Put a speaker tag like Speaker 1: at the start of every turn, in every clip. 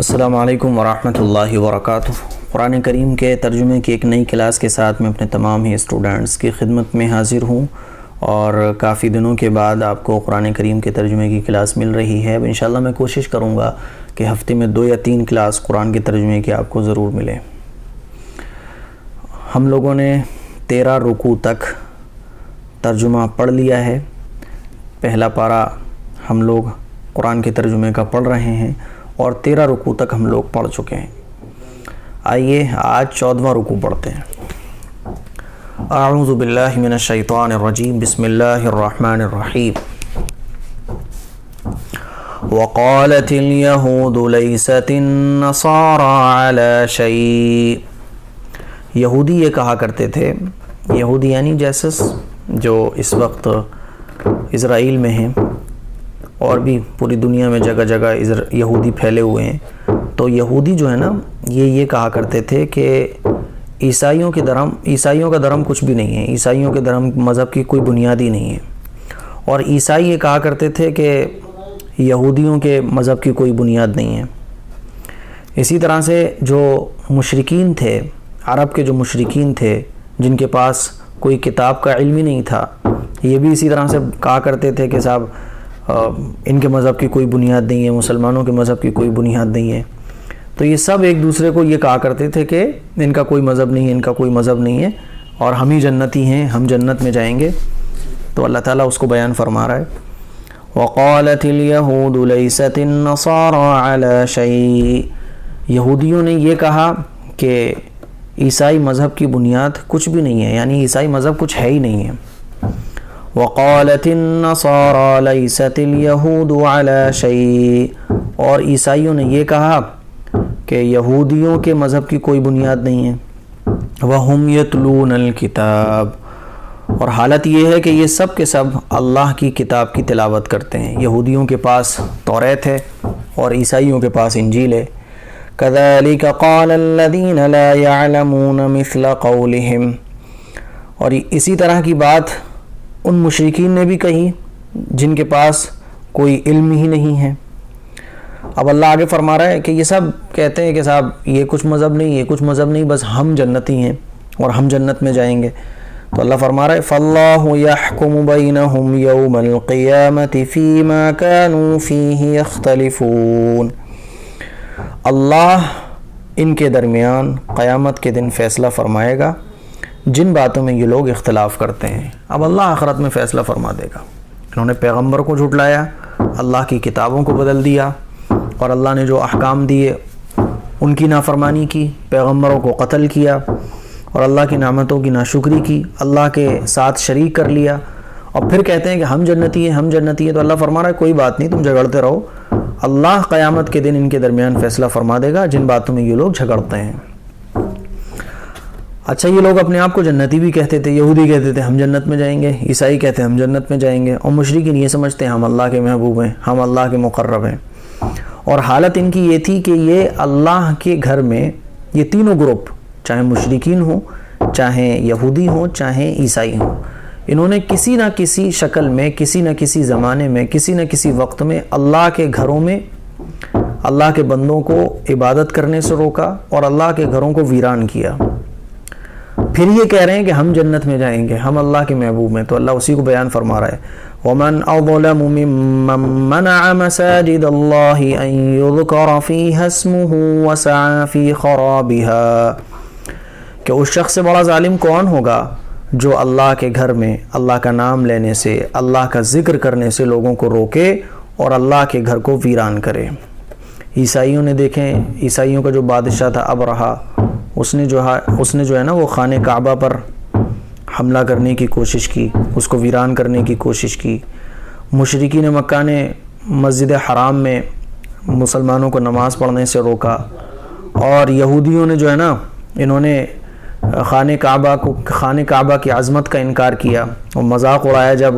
Speaker 1: السلام علیکم ورحمۃ اللہ وبرکاتہ۔ قرآن کریم کے ترجمے کی ایک نئی کلاس کے ساتھ میں اپنے تمام ہی اسٹوڈنٹس کی خدمت میں حاضر ہوں، اور کافی دنوں کے بعد آپ کو قرآن کریم کے ترجمے کی کلاس مل رہی ہے۔ انشاءاللہ میں کوشش کروں گا کہ ہفتے میں 2 یا 3 کلاس قرآن کے ترجمے کی آپ کو ضرور ملے۔ ہم لوگوں نے 13 رکوع تک ترجمہ پڑھ لیا ہے۔ پہلا پارہ ہم لوگ قرآن کے ترجمے کا پڑھ رہے ہیں اور 13 رکوع تک ہم لوگ پڑھ چکے ہیں۔ آئیے آج 14واں رکوع پڑھتے ہیں۔ اعوذ باللہ من الشیطان الرجیم، بسم اللہ الرحمن الرحیم۔ وقالت اليہود لیست النصارى على شیء۔ یہودی یہ کہا کرتے تھے، یہودی یعنی جیسس جو اس وقت اسرائیل میں ہیں اور بھی پوری دنیا میں جگہ جگہ یہودی پھیلے ہوئے ہیں، تو یہودی جو ہے نا یہ کہا کرتے تھے کہ عیسائیوں کا دھرم کچھ بھی نہیں ہے، عیسائیوں کے دھرم مذہب کی کوئی بنیاد ہی نہیں ہے۔ اور عیسائی یہ کہا کرتے تھے کہ یہودیوں کے مذہب کی کوئی بنیاد نہیں ہے۔ اسی طرح سے جو مشرکین تھے، عرب کے جو مشرکین تھے جن کے پاس کوئی کتاب کا علم ہی نہیں تھا، یہ بھی اسی طرح سے کہا کرتے تھے کہ صاحب ان کے مذہب کی کوئی بنیاد نہیں ہے، مسلمانوں کے مذہب کی کوئی بنیاد نہیں ہے۔ تو یہ سب ایک دوسرے کو یہ کہا کرتے تھے کہ ان کا کوئی مذہب نہیں ہے، ان کا کوئی مذہب نہیں ہے، اور ہم ہی جنتی ہیں، ہم جنت میں جائیں گے۔ تو اللہ تعالیٰ اس کو بیان فرما رہا ہے، وَقَالَتِ الْيَهُودُ لَيْسَتِ النَّصَارَى عَلَى شَيْءٍ۔ یہودیوں نے یہ کہا کہ عیسائی مذہب کی بنیاد کچھ بھی نہیں ہے، یعنی عیسائی مذہب کچھ ہے ہی نہیں ہے۔ وقالت النصارى ليست اليهود على شيء۔ اور عیسائیوں نے یہ کہا کہ یہودیوں کے مذہب کی کوئی بنیاد نہیں ہے۔ وهم يتلون الكتاب۔ اور حالت یہ ہے کہ یہ سب کے سب اللہ کی کتاب کی تلاوت کرتے ہیں۔ یہودیوں کے پاس توریت ہے اور عیسائیوں کے پاس انجیل ہے۔ كذلك قال الذين لا يعلمون مثل قولهم۔ اور اسی طرح کی بات ان مشرکین نے بھی کہی جن کے پاس کوئی علم ہی نہیں ہے۔ اب اللہ آگے فرما رہا ہے کہ یہ سب کہتے ہیں کہ صاحب یہ کچھ مذہب نہیں، یہ کچھ مذہب نہیں، بس ہم جنتی ہیں اور ہم جنت میں جائیں گے۔ تو اللہ فرما رہا ہے فَاللَّهُ يَحْكُمُ بَيْنَهُمْ يَوْمَ الْقِيَامَةِ فِي مَا كَانُوا فِيهِ يَخْتَلِفُونَ۔ اللہ ان کے درمیان قیامت کے دن فیصلہ فرمائے گا جن باتوں میں یہ لوگ اختلاف کرتے ہیں۔ اب اللہ آخرت میں فیصلہ فرما دے گا۔ انہوں نے پیغمبر کو جھٹلایا، اللہ کی کتابوں کو بدل دیا، اور اللہ نے جو احکام دیے ان کی نافرمانی کی، پیغمبروں کو قتل کیا، اور اللہ کی نعمتوں کی ناشکری کی، اللہ کے ساتھ شریک کر لیا، اور پھر کہتے ہیں کہ ہم جنتی ہیں، ہم جنتی ہیں۔ تو اللہ فرما رہا ہے کوئی بات نہیں، تم جھگڑتے رہو، اللہ قیامت کے دن ان کے درمیان فیصلہ فرما دے گا جن باتوں میں یہ لوگ جھگڑتے ہیں۔ اچھا، یہ لوگ اپنے آپ کو جنتی بھی کہتے تھے، یہودی کہتے تھے ہم جنت میں جائیں گے، عیسائی کہتے ہیں ہم جنت میں جائیں گے، اور مشرکین یہ سمجھتے ہیں ہم اللہ کے محبوب ہیں، ہم اللہ کے مقرب ہیں۔ اور حالت ان کی یہ تھی کہ یہ اللہ کے گھر میں یہ تینوں گروپ، چاہے مشرکین ہوں، چاہے یہودی ہوں، چاہے عیسائی ہوں، انہوں نے کسی نہ کسی شکل میں، کسی نہ کسی زمانے میں، کسی نہ کسی وقت میں اللہ کے گھروں میں اللہ کے بندوں کو عبادت کرنے سے روکا اور اللہ کے گھروں کو ویران کیا۔ پھر یہ کہہ رہے ہیں کہ ہم جنت میں جائیں گے، ہم اللہ کے محبوب ہیں۔ تو اللہ اسی کو بیان فرما رہا ہے، وَمَنْ أَظْلَمُ مِمَّنْ مَنَعَ مَسَاجِدَ اللَّهِ أَنْ يُذْكَرَ فِيهَا اسْمُهُ وَسَعَى فِي خَرَابِهَا۔ کہ اس شخص سے بڑا ظالم کون ہوگا جو اللہ کے گھر میں اللہ کا نام لینے سے، اللہ کا ذکر کرنے سے لوگوں کو روکے اور اللہ کے گھر کو ویران کرے۔ عیسائیوں نے دیکھیں، عیسائیوں کا جو بادشاہ تھا ابرہا، اس نے جو ہے نا وہ خانہ کعبہ پر حملہ کرنے کی کوشش کی، اس کو ویران کرنے کی کوشش کی۔ مشرکین مکہ نے مسجد حرام میں مسلمانوں کو نماز پڑھنے سے روکا، اور یہودیوں نے جو ہے نا انہوں نے خانہ کعبہ کی عظمت کا انکار کیا اور مذاق اڑایا جب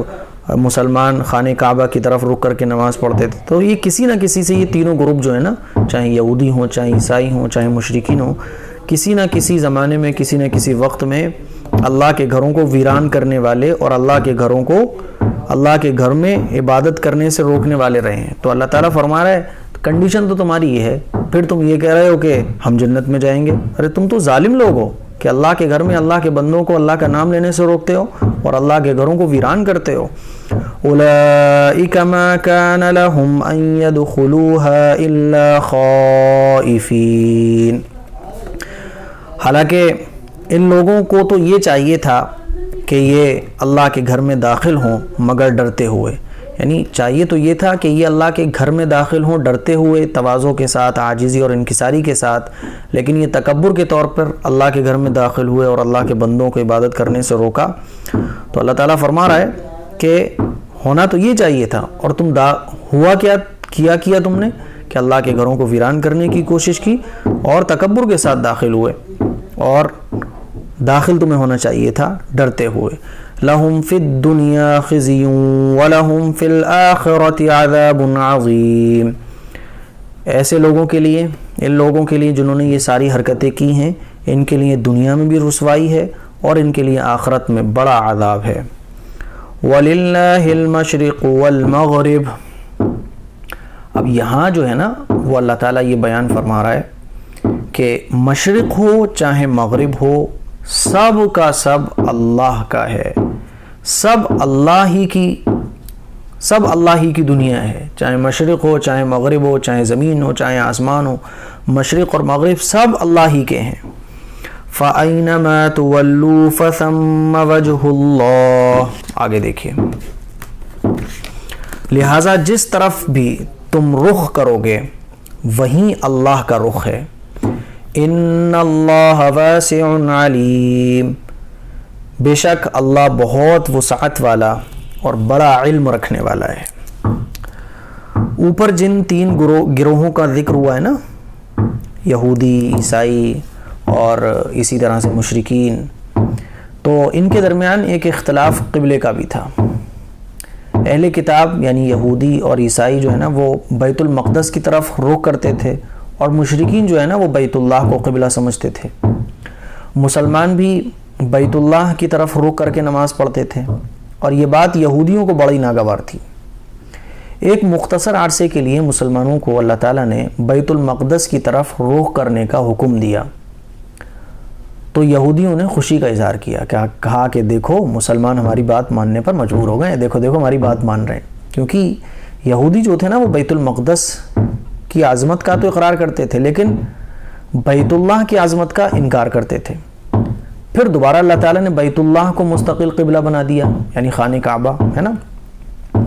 Speaker 1: مسلمان خانہ کعبہ کی طرف رک کر کے نماز پڑھتے تھے۔ تو یہ کسی نہ کسی سے یہ تینوں گروپ جو ہے نا، چاہے یہودی ہوں، چاہے عیسائی ہوں، چاہے مشرکین ہوں، کسی نہ کسی زمانے میں، کسی نہ کسی وقت میں اللہ کے گھروں کو ویران کرنے والے اور اللہ کے گھروں کو اللہ کے گھر میں عبادت کرنے سے روکنے والے رہے ہیں۔ تو اللہ تعالیٰ فرما رہا ہے کنڈیشن تو تمہاری یہ ہے، پھر تم یہ کہہ رہے ہو کہ ہم جنت میں جائیں گے. ارے تم تو ظالم لوگ ہو کہ اللہ کے گھر میں اللہ کے بندوں کو اللہ کا نام لینے سے روکتے ہو اور اللہ کے گھروں کو ویران کرتے ہو. اولئک ما کان لهم ان يدخلوها الا خائفین. حالانکہ ان لوگوں کو تو یہ چاہیے تھا کہ یہ اللہ کے گھر میں داخل ہوں مگر ڈرتے ہوئے. یعنی چاہیے تو یہ تھا کہ یہ اللہ کے گھر میں داخل ہوں ڈرتے ہوئے, تواضع کے ساتھ, عاجزی اور انکساری کے ساتھ, لیکن یہ تکبر کے طور پر اللہ کے گھر میں داخل ہوئے اور اللہ کے بندوں کو عبادت کرنے سے روکا. تو اللہ تعالیٰ فرما رہا ہے کہ ہونا تو یہ چاہیے تھا, اور تم ہوا کیا تم نے کہ اللہ کے گھروں کو ویران کرنے کی کوشش کی اور تکبر کے ساتھ داخل ہوئے, اور داخل تمہیں ہونا چاہیے تھا ڈرتے ہوئے. لَهُمْ فِي الدُّنْيَا خِزْيٌ وَلَهُمْ فِي الْآخِرَةِ عَذَابٌ عَظِيمٌ. ایسے لوگوں کے لیے, ان لوگوں کے لیے جنہوں نے یہ ساری حرکتیں کی ہیں, ان کے لیے دنیا میں بھی رسوائی ہے اور ان کے لیے آخرت میں بڑا عذاب ہے. وَلِلَّهِ الْمَشْرِقُ وَالْمَغْرِبُ. اب یہاں جو ہے نا وہ اللہ تعالیٰ یہ بیان فرما رہا ہے کہ مشرق ہو چاہے مغرب ہو, سب کا سب اللہ کا ہے. سب اللہ ہی کی دنیا ہے, چاہے مشرق ہو چاہے مغرب ہو, چاہے زمین ہو چاہے آسمان ہو, مشرق اور مغرب سب اللہ ہی کے ہیں. فَأَيْنَمَا تُوَلُّوا فَثَمَّ وَجْهُ اللَّهِ. آگے دیکھیے, لہٰذا جس طرف بھی تم رخ کرو گے وہیں اللہ کا رخ ہے. ان اللہ واسع علیم. بے شک اللہ بہت وسعت والا اور بڑا علم رکھنے والا ہے. اوپر جن 3 گروہوں کا ذکر ہوا ہے نا, یہودی, عیسائی اور اسی طرح سے مشرکین, تو ان کے درمیان ایک اختلاف قبلے کا بھی تھا. اہل کتاب یعنی یہودی اور عیسائی جو ہے نا وہ بیت المقدس کی طرف رخ کرتے تھے, اور مشرکین جو ہے نا وہ بیت اللہ کو قبلہ سمجھتے تھے. مسلمان بھی بیت اللہ کی طرف رخ کر کے نماز پڑھتے تھے, اور یہ بات یہودیوں کو بڑی ناگوار تھی. ایک مختصر عرصے کے لیے مسلمانوں کو اللہ تعالیٰ نے بیت المقدس کی طرف رخ کرنے کا حکم دیا, تو یہودیوں نے خوشی کا اظہار کیا, کہا کہ دیکھو مسلمان ہماری بات ماننے پر مجبور ہو گئے, دیکھو ہماری بات مان رہے ہیں. کیونکہ یہودی جو تھے نا وہ بیت المقدس کی عظمت کا تو اقرار کرتے تھے, لیکن بیت اللہ کی عظمت کا انکار کرتے تھے. پھر دوبارہ اللہ تعالیٰ نے بیت اللہ کو مستقل قبلہ بنا دیا, یعنی خانہ کعبہ ہے نا,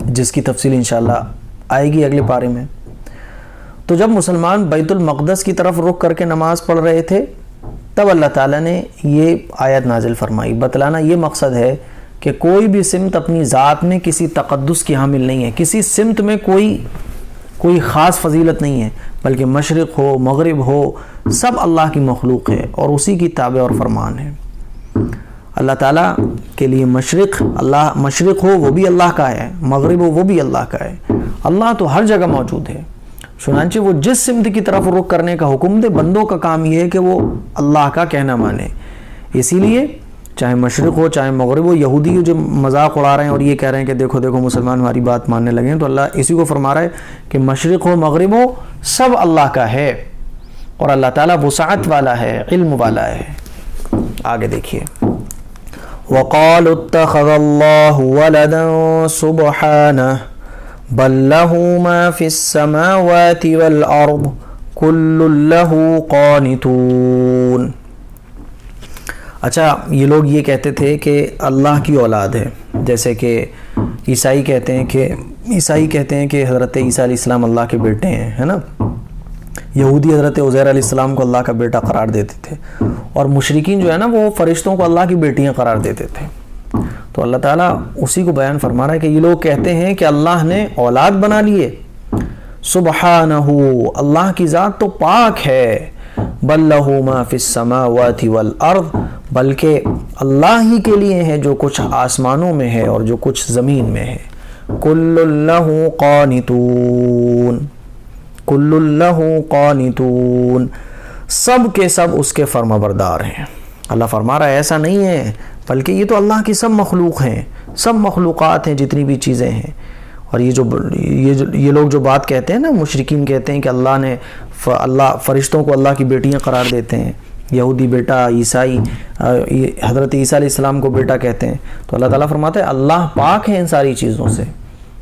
Speaker 1: جس کی تفصیل انشاءاللہ آئے گی اگلے پارے میں. تو جب مسلمان بیت المقدس کی طرف رخ کر کے نماز پڑھ رہے تھے, تب اللہ تعالیٰ نے یہ آیت نازل فرمائی. بتلانا یہ مقصد ہے کہ کوئی بھی سمت اپنی ذات میں کسی تقدس کی حامل نہیں ہے, کسی سمت میں کوئی خاص فضیلت نہیں ہے, بلکہ مشرق ہو مغرب ہو سب اللہ کی مخلوق ہے اور اسی کی تابع اور فرمان ہے. اللہ تعالیٰ کے لیے مشرق ہو وہ بھی اللہ کا ہے, مغرب ہو وہ بھی اللہ کا ہے. اللہ تو ہر جگہ موجود ہے, چنانچہ وہ جس سمت کی طرف رخ کرنے کا حکم دے, بندوں کا کام یہ ہے کہ وہ اللہ کا کہنا مانے. اسی لیے چاہے مشرق ہو چاہے مغرب ہو, یہودی جو مذاق اڑا رہے ہیں اور یہ کہہ رہے ہیں کہ دیکھو مسلمان ہماری بات ماننے لگے ہیں, تو اللہ اسی کو فرما رہا ہے کہ مشرق ہو مغرب ہو سب اللہ کا ہے, اور اللہ تعالیٰ وسعت والا ہے, علم والا ہے. آگے دیکھیے, وَقَالُوا اتَّخَذَ اللَّهُ وَلَدًا سُبْحَانَهُ بَل لَّهُ مَا فِي السَّمَاوَاتِ وَالْأَرْضِ كُلٌّ لَّهُ قَانِتُونَ. اچھا, یہ لوگ یہ کہتے تھے کہ اللہ کی اولاد ہے, جیسے کہ عیسائی کہتے ہیں کہ حضرت عیسیٰ علیہ السلام اللہ کے بیٹے ہیں, ہے نا. یہودی حضرت عزیر علیہ السلام کو اللہ کا بیٹا قرار دیتے تھے, اور مشرکین جو ہے نا وہ فرشتوں کو اللہ کی بیٹیاں قرار دیتے تھے. تو اللہ تعالیٰ اسی کو بیان فرما رہا ہے کہ یہ لوگ کہتے ہیں کہ اللہ نے اولاد بنا لیے. سبحانہ, اللہ کی ذات تو پاک ہے. بل لہ ما فی السماوات والارض, بلکہ اللہ ہی کے لیے ہے جو کچھ آسمانوں میں ہے اور جو کچھ زمین میں ہے. کل لہ قانتون, کل لہ قانتون, سب کے سب اس کے فرما بردار ہیں. اللہ فرما رہا ہے ایسا نہیں ہے, بلکہ یہ تو اللہ کی سب مخلوق ہیں, سب مخلوقات ہیں جتنی بھی چیزیں ہیں. اور یہ لوگ جو بات کہتے ہیں نا, مشرکین کہتے ہیں کہ اللہ نے اللہ فرشتوں کو اللہ کی بیٹیاں قرار دیتے ہیں، یہودی بیٹا، عیسائی حضرت عیسیٰ علیہ السلام کو بیٹا کہتے ہیں، تو اللہ تعالیٰ فرماتا ہے اللہ پاک ہے ان ساری چیزوں سے،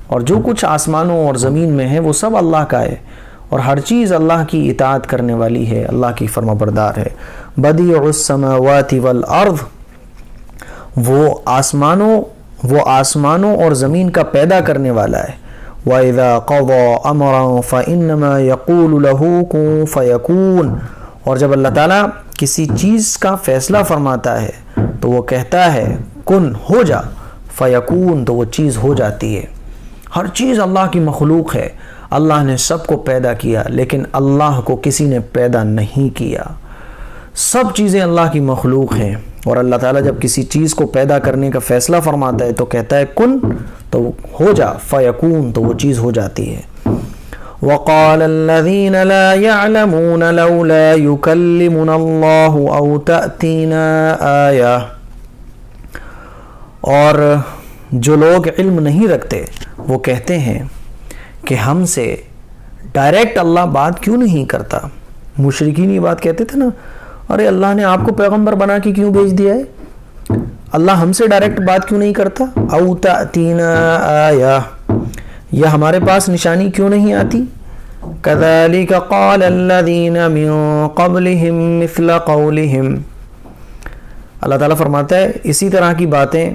Speaker 1: اور جو کچھ آسمانوں اور زمین میں ہے وہ سب اللہ کا ہے، اور ہر چیز اللہ کی اطاعت کرنے والی ہے، اللہ کی فرما بردار ہے۔ بدیع السماوات والارض، وہ آسمانوں اور زمین کا پیدا کرنے والا ہے۔ وَإِذَا قَضَى أَمْرًا فَإِنَّمَا يَقُولُ لَهُ كُن فَيَكُونُ، اور جب اللہ تعالیٰ کسی چیز کا فیصلہ فرماتا ہے تو وہ کہتا ہے کن ہو جا، فیکون تو وہ چیز ہو جاتی ہے۔ ہر چیز اللہ کی مخلوق ہے، اللہ نے سب کو پیدا کیا، لیکن اللہ کو کسی نے پیدا نہیں کیا۔ سب چیزیں اللہ کی مخلوق ہیں، اور اللہ تعالیٰ جب کسی چیز کو پیدا کرنے کا فیصلہ فرماتا ہے تو کہتا ہے کن تو ہو جا، فیکون تو وہ چیز ہو جاتی ہے۔ وَقَالَ الَّذِينَ لَا يَعْلَمُونَ لَوْلَا يُكَلِّمُنَا اللَّهُ أَوْ تَأْتِينَا آيَةٌ، اور جو لوگ علم نہیں رکھتے وہ کہتے ہیں کہ ہم سے ڈائریکٹ اللہ بات کیوں نہیں کرتا۔ مشرکین یہ بات کہتے تھے نا، ارے اللہ نے آپ کو پیغمبر بنا کے کیوں بھیج دیا ہے، اللہ ہم سے ڈائریکٹ بات کیوں نہیں کرتا۔ او تأتینا آیہ، یا ہمارے پاس نشانی کیوں نہیں آتی۔ کذالک قال الذین من قبلہم مثل قولہم، اللہ تعالیٰ فرماتا ہے اسی طرح کی باتیں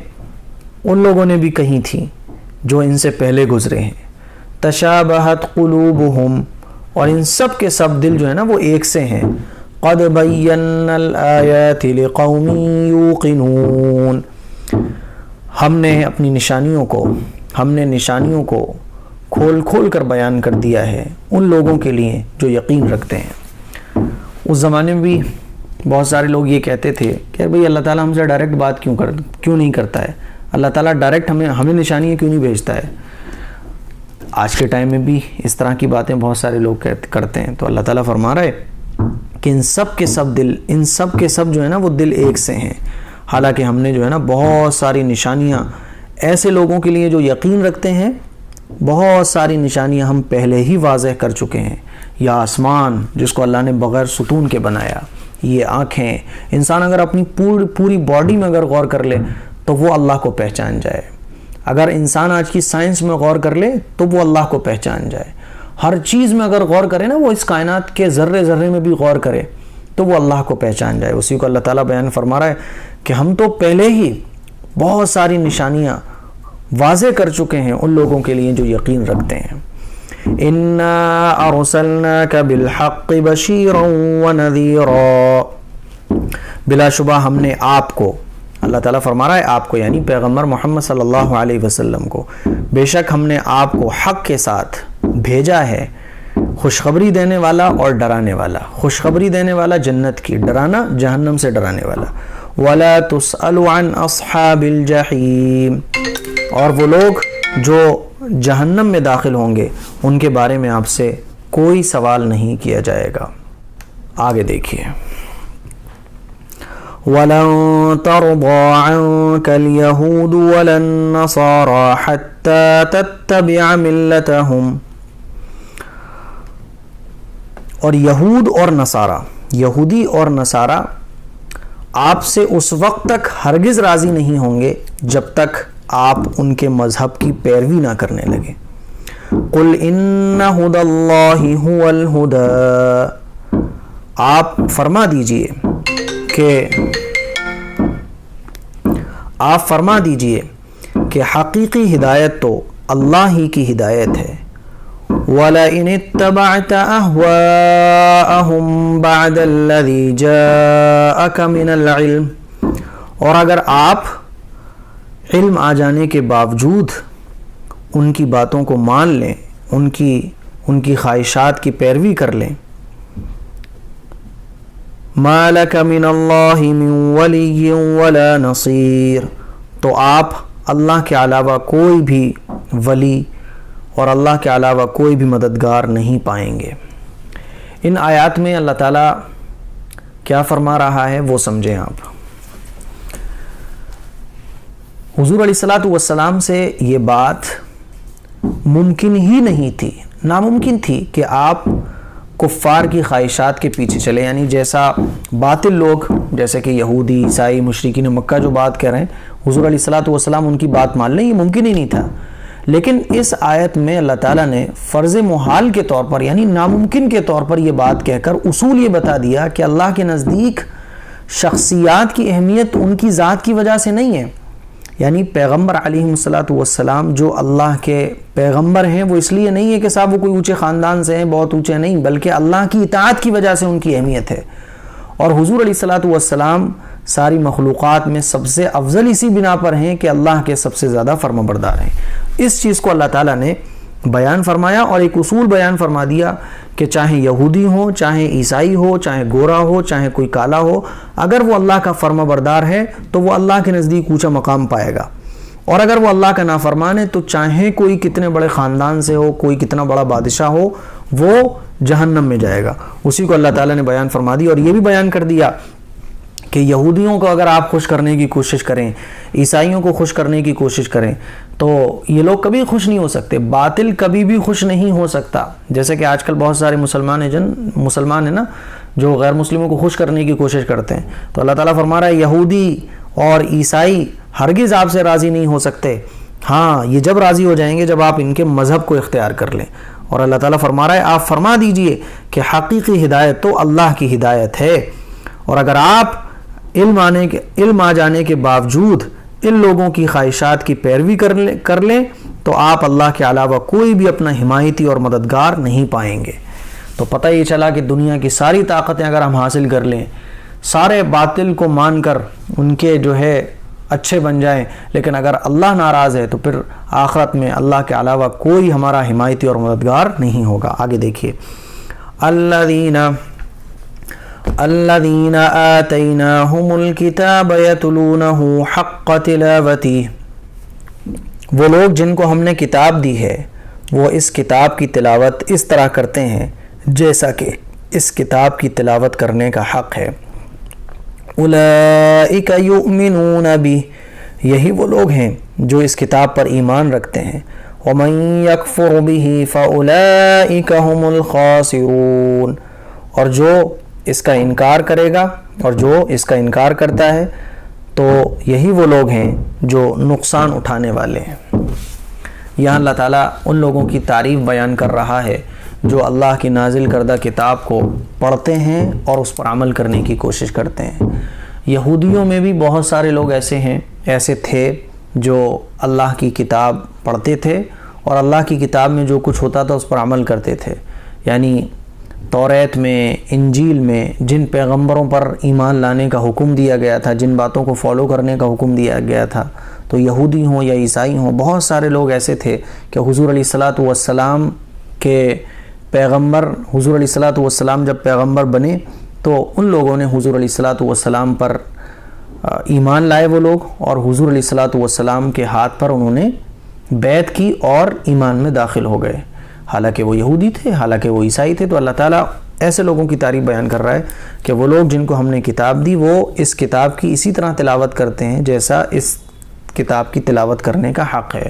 Speaker 1: ان لوگوں نے بھی کہی تھیں جو ان سے پہلے گزرے ہیں۔ تشابہت قلوبہم، اور ان سب کے سب دل جو ہے نا وہ ایک سے ہیں۔ قد بینا الآیات لقوم یوقنون، ہم نے اپنی نشانیوں کو کھول کھول کر بیان کر دیا ہے ان لوگوں کے لیے جو یقین رکھتے ہیں۔ اس زمانے میں بھی بہت سارے لوگ یہ کہتے تھے کہ بھئی اللہ تعالیٰ ہم سے ڈائریکٹ بات کیوں نہیں کرتا ہے، اللہ تعالیٰ ڈائریکٹ ہمیں نشانیاں کیوں نہیں بھیجتا ہے۔ آج کے ٹائم میں بھی اس طرح کی باتیں بہت سارے لوگ کرتے ہیں، تو اللہ تعالیٰ فرما رہا ہے کہ ان سب کے سب جو ہے نا وہ دل ایک سے ہیں، حالانکہ ہم نے جو ہے نا بہت ساری نشانیاں ایسے لوگوں کے لیے جو یقین رکھتے ہیں، بہت ساری نشانیاں ہم پہلے ہی واضح کر چکے ہیں۔ یا آسمان جس کو اللہ نے بغیر ستون کے بنایا، یہ آنکھیں، انسان اگر اپنی پوری باڈی میں اگر غور کر لے تو وہ اللہ کو پہچان جائے۔ اگر انسان آج کی سائنس میں غور کر لے تو وہ اللہ کو پہچان جائے۔ ہر چیز میں اگر غور کرے نا، وہ اس کائنات کے ذرے ذرے میں بھی غور کرے تو وہ اللہ کو پہچان جائے۔ اسی کو اللہ تعالیٰ بیان فرما رہا ہے کہ ہم تو پہلے ہی بہت ساری نشانیاں واضح کر چکے ہیں ان لوگوں کے لیے جو یقین رکھتے ہیں۔ اِنَّا أَرْسَلْنَاكَ بِالْحَقِّ بَشِيرًا وَنَذِيرًا، بلا شبہ ہم نے آپ کو، اللہ تعالیٰ فرما رہا ہے آپ کو یعنی پیغمبر محمد صلی اللہ علیہ وسلم کو، بے شک ہم نے آپ کو حق کے ساتھ بھیجا ہے، خوشخبری دینے والا اور ڈرانے والا۔ خوشخبری دینے والا جنت کی، ڈرانا جہنم سے ڈرانے والا۔ وَلَا تُسْأَلُ عَنْ أَصْحَابِ الْجَحِيمِ، اور وہ لوگ جو جہنم میں داخل ہوں گے ان کے بارے میں آپ سے کوئی سوال نہیں کیا جائے گا۔ آگے دیکھیے، وَلَن تَرْضَىٰ عَنكَ الْيَهُودُ وَلَا النَّصَارَىٰ حَتَّىٰ تَتَّبِعَ مِلَّتَهُمْ، اور یہودی اور نصارہ آپ سے اس وقت تک ہرگز راضی نہیں ہوں گے جب تک آپ ان کے مذہب کی پیروی نہ کرنے لگے۔ قُلْ إِنَّ هُدَى اللَّهِ هُوَ الْهُدَىٰ، آپ فرما دیجئے کہ حقیقی ہدایت تو اللہ ہی کی ہدایت ہے۔ وَلَئِنِ اتَّبَعْتَ أَهْوَاءَهُمْ بَعْدَ الَّذِي جَاءَكَ مِنَ الْعِلْمِ، اور اگر آپ علم آ جانے کے باوجود ان کی باتوں کو مان لیں، ان کی خواہشات کی پیروی کر لیں، مَا لَكَ مِنَ اللَّهِ مِن وَلِيٍّ وَلَا نَصِيرٍ، تو آپ اللہ کے علاوہ کوئی بھی ولی اور اللہ کے علاوہ کوئی بھی مددگار نہیں پائیں گے۔ ان آیات میں اللہ تعالیٰ کیا فرما رہا ہے وہ سمجھیں آپ۔ حضور علیہ الصلوۃ والسلام سے یہ بات ممکن ہی نہیں تھی، ناممکن تھی کہ آپ کفار کی خواہشات کے پیچھے چلے، یعنی جیسا باطل لوگ جیسے کہ یہودی، عیسائی، مشرکین مکہ جو بات کہہ رہے ہیں، حضور علیہ الصلوۃ والسلام ان کی بات مان لیں، یہ ممکن ہی نہیں تھا۔ لیکن اس آیت میں اللہ تعالیٰ نے فرض محال کے طور پر، یعنی ناممکن کے طور پر یہ بات کہہ کر اصول یہ بتا دیا کہ اللہ کے نزدیک شخصیات کی اہمیت ان کی ذات کی وجہ سے نہیں ہے، یعنی پیغمبر علیہ الصلوۃ والسلام جو اللہ کے پیغمبر ہیں وہ اس لیے نہیں ہے کہ صاحب وہ کوئی اونچے خاندان سے ہیں، بہت اونچے نہیں، بلکہ اللہ کی اطاعت کی وجہ سے ان کی اہمیت ہے۔ اور حضور علیہ الصلوۃ والسلام ساری مخلوقات میں سب سے افضل اسی بنا پر ہیں کہ اللہ کے سب سے زیادہ فرمانبردار ہیں۔ اس چیز کو اللہ تعالیٰ نے بیان فرمایا اور ایک اصول بیان فرما دیا کہ چاہے یہودی ہو، چاہے عیسائی ہو، چاہے گورا ہو، چاہے کوئی کالا ہو، اگر وہ اللہ کا فرمانبردار ہے تو وہ اللہ کے نزدیک اونچا مقام پائے گا، اور اگر وہ اللہ کا نافرمان ہے تو چاہے کوئی کتنے بڑے خاندان سے ہو، کوئی کتنا بڑا بادشاہ ہو، وہ جہنم میں جائے گا۔ اسی کو اللہ تعالیٰ نے بیان فرما دیا، اور یہ بھی بیان کر دیا کہ یہودیوں کو اگر آپ خوش کرنے کی کوشش کریں، عیسائیوں کو خوش کرنے کی کوشش کریں، تو یہ لوگ کبھی خوش نہیں ہو سکتے، باطل کبھی بھی خوش نہیں ہو سکتا۔ جیسے کہ آج کل بہت سارے مسلمان ہیں نا جو غیر مسلموں کو خوش کرنے کی کوشش کرتے ہیں، تو اللہ تعالیٰ فرما رہا ہے یہودی اور عیسائی ہرگز آپ سے راضی نہیں ہو سکتے، ہاں یہ جب راضی ہو جائیں گے جب آپ ان کے مذہب کو اختیار کر لیں۔ اور اللہ تعالیٰ فرما رہا ہے آپ فرما دیجئے کہ حقیقی ہدایت تو اللہ کی ہدایت ہے، اور اگر آپ علم آ جانے کے باوجود ان لوگوں کی خواہشات کی پیروی کر لیں تو آپ اللہ کے علاوہ کوئی بھی اپنا حمایتی اور مددگار نہیں پائیں گے۔ تو پتہ یہ چلا کہ دنیا کی ساری طاقتیں اگر ہم حاصل کر لیں، سارے باطل کو مان کر ان کے جو ہے اچھے بن جائیں، لیکن اگر اللہ ناراض ہے تو پھر آخرت میں اللہ کے علاوہ کوئی ہمارا حمایتی اور مددگار نہیں ہوگا۔ آگے دیکھیے، الذین آتیناہم الکتاب یتلونہ حق تلاوتہ، وہ لوگ جن کو ہم نے کتاب دی ہے وہ اس کتاب کی تلاوت اس طرح کرتے ہیں جیسا کہ اس کتاب کی تلاوت کرنے کا حق ہے۔ اولئک یؤمنون بہ، یہی وہ لوگ ہیں جو اس کتاب پر ایمان رکھتے ہیں۔ ومن یکفر بہ فاولئک هم الخاسرون، اور جو اس کا انکار کرے گا اور جو اس کا انکار کرتا ہے تو یہی وہ لوگ ہیں جو نقصان اٹھانے والے ہیں۔ یہاں اللہ تعالیٰ ان لوگوں کی تعریف بیان کر رہا ہے جو اللہ کی نازل کردہ کتاب کو پڑھتے ہیں اور اس پر عمل کرنے کی کوشش کرتے ہیں۔ یہودیوں میں بھی بہت سارے لوگ ایسے تھے جو اللہ کی کتاب پڑھتے تھے اور اللہ کی کتاب میں جو کچھ ہوتا تھا اس پر عمل کرتے تھے، یعنی توریت میں، انجیل میں جن پیغمبروں پر ایمان لانے کا حکم دیا گیا تھا، جن باتوں کو فالو کرنے کا حکم دیا گیا تھا، تو یہودی ہوں یا عیسائی ہوں، بہت سارے لوگ ایسے تھے کہ حضور علیہ الصلوۃ والسلام کے پیغمبر، حضور علیہ الصلوۃ والسلام جب پیغمبر بنے تو ان لوگوں نے حضور علیہ الصلوۃ والسلام پر ایمان لائے وہ لوگ، اور حضور علیہ الصلوۃ والسلام کے ہاتھ پر انہوں نے بیعت کی اور ایمان میں داخل ہو گئے، حالانکہ وہ یہودی تھے، حالانکہ وہ عیسائی تھے۔ تو اللہ تعالیٰ ایسے لوگوں کی تعریف بیان کر رہا ہے کہ وہ لوگ جن کو ہم نے کتاب دی وہ اس کتاب کی اسی طرح تلاوت کرتے ہیں جیسا اس کتاب کی تلاوت کرنے کا حق ہے،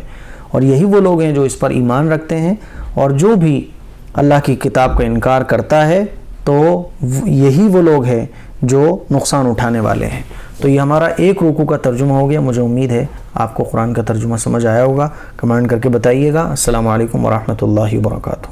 Speaker 1: اور یہی وہ لوگ ہیں جو اس پر ایمان رکھتے ہیں، اور جو بھی اللہ کی کتاب کا انکار کرتا ہے تو یہی وہ لوگ ہیں جو نقصان اٹھانے والے ہیں۔ تو یہ ہمارا ایک رکوع کا ترجمہ ہو گیا۔ مجھے امید ہے آپ کو قرآن کا ترجمہ سمجھ آیا ہوگا، کمنٹ کر کے بتائیے گا۔ السلام علیکم ورحمۃ اللہ وبرکاتہ۔